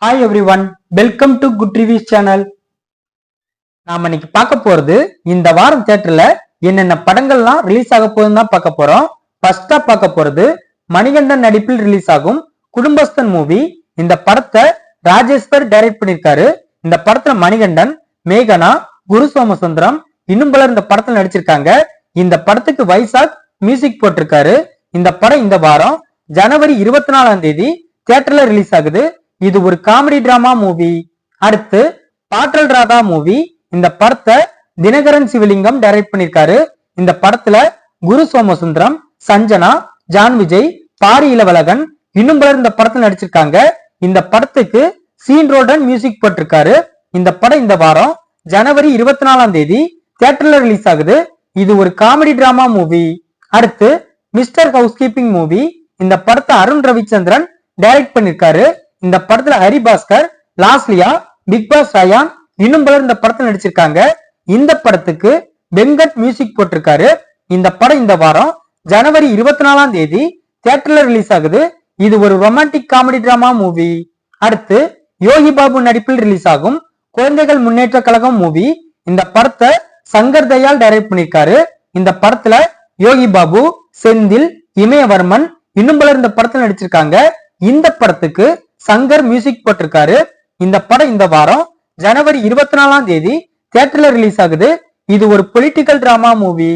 Hi everyone, welcome to good reviews channel. நாம இன்னைக்கு பார்க்க போறது இந்த வாரம் தியேட்டர்ல என்னென்ன படங்கள்லாம் ரிலீஸ் ஆக போகுதுன்னு தான் பார்க்க போறோம். ஃபர்ஸ்டா பார்க்க போறது மணிகண்டன் நடிப்பில் ரிலீஸ் ஆகும் குடும்பஸ்தன் மூவி. இந்த படத்தை ராஜேஸ்வர் டைரக்ட் பண்ணிருக்காரு. இந்த படத்துல மணிகண்டன், மேகனா, குரு சோமசுந்தரம் இன்னும் பலர் இந்த படத்துல நடிச்சிருக்காங்க. இந்த படத்துக்கு வைசாக் மியூசிக் போட்டிருக்காரு. இந்த படம் இந்த வாரம் ஜனவரி 24ஆம் தேதி தியேட்டர்ல ரிலீஸ் ஆகுது. இது ஒரு காமெடி டிராமா மூவி. அடுத்து பாட்டல் ராதா மூவி. இந்த படத்தை தினகரன் சிவலிங்கம் டைரக்ட் பண்ணிருக்காரு. இந்த படத்துல குரு சோமசுந்தரம், சஞ்சனா, ஜான் விஜய், பாரி இளவழகன் இன்னும் பலர் இந்த படத்துல நடிச்சிருக்காங்க. இந்த படத்துக்கு சீன் ரோடன் மியூசிக் போட்டிருக்காரு. இந்த படம் இந்த வாரம் ஜனவரி 24ஆம் தேதி தியேட்டர்ல ரிலீஸ் ஆகுது. இது ஒரு காமெடி டிராமா மூவி. அடுத்து மிஸ்டர் ஹவுஸ் கீப்பிங் மூவி. இந்த படத்தை அருண் ரவிச்சந்திரன் டைரக்ட் பண்ணிருக்காரு. இந்த படத்துல ஹரிபாஸ்கர், லாஸ்லியா, பிக் பாஸ் ரயான் இன்னும் பலர் இந்த படத்துல நடிச்சிருக்காங்க. இந்த படத்துக்கு வெங்கட் மியூசிக் போட்டிருக்காரு. இந்த படம் இந்த வாரம் ஜனவரி 24ஆம் தேதி தியேட்டர்ல ரிலீஸ் ஆகுது. இது ஒரு ரொமான்டிக் காமெடி டிராமா மூவி. அடுத்து யோகி பாபு நடிப்பில் ரிலீஸ் ஆகும் குழந்தைகள் முன்னேற்ற கழகம் மூவி. இந்த படத்தை சங்கர் தயாள் டைரக்ட் பண்ணிருக்காரு. இந்த படத்துல யோகி பாபு, செந்தில், இமயவர்மன் இன்னும் பலர் இந்த படத்துல நடிச்சிருக்காங்க. இந்த படத்துக்கு சங்கர் மியூசிக் போட்டிருக்காரு. இந்த படம் இந்த வாரம் ஜனவரி 24ஆம் தேதி தியேட்டர்ல ரிலீஸ் ஆகுது. இது ஒரு பொலிட்டிக்கல் டிராமா மூவி.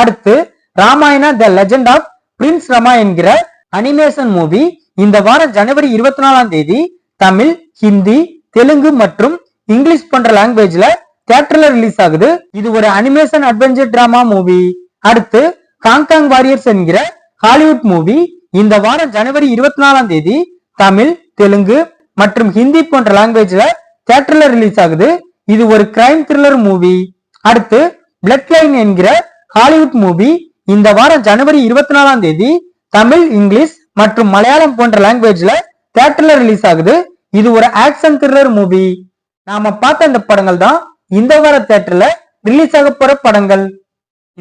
அடுத்து Ramayana the legend of prince Rama என்கிற அனிமேஷன் மூவி. இந்த வாரம் ஜனவரி 24ஆம் தேதி தமிழ், ஹிந்தி, தெலுங்கு மற்றும் இங்கிலீஷ் போன்ற லாங்குவேஜ்ல தியேட்டர்ல ரிலீஸ் ஆகுது. இது ஒரு அனிமேஷன் அட்வென்ச்சர் டிராமா மூவி. அடுத்து காங்காங் வாரியர்ஸ் என்கிற ஹாலிவுட் மூவி. இந்த வாரம் ஜனவரி 24ஆம் தேதி தமிழ், தெலுங்கு மற்றும் ஹிந்தி போன்ற லாங்குவேஜ்ல தியேட்டர்ல ரிலீஸ் ஆகுது. இது ஒரு கிரைம் த்ரில்லர் மூவி. அடுத்து பிளட் லைன் என்கிற ஹாலிவுட் மூவி. இந்த வாரம் ஜனவரி 24ஆம் தேதி தமிழ், இங்கிலீஷ் மற்றும் மலையாளம் போன்ற லாங்குவேஜ்ல தியேட்டர்ல ரிலீஸ் ஆகுது. இது ஒரு ஆக்ஷன் த்ரில்லர் மூவி. நாம பார்த்த இந்த படங்கள் தான் இந்த வார தியேட்டர்ல ரிலீஸ் ஆக போற படங்கள்.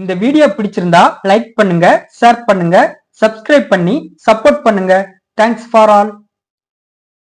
இந்த வீடியோ பிடிச்சிருந்தா லைக் பண்ணுங்க, ஷேர் பண்ணுங்க, சப்ஸ்கிரைப் பண்ணி சப்போர்ட் பண்ணுங்க. Thanks for all.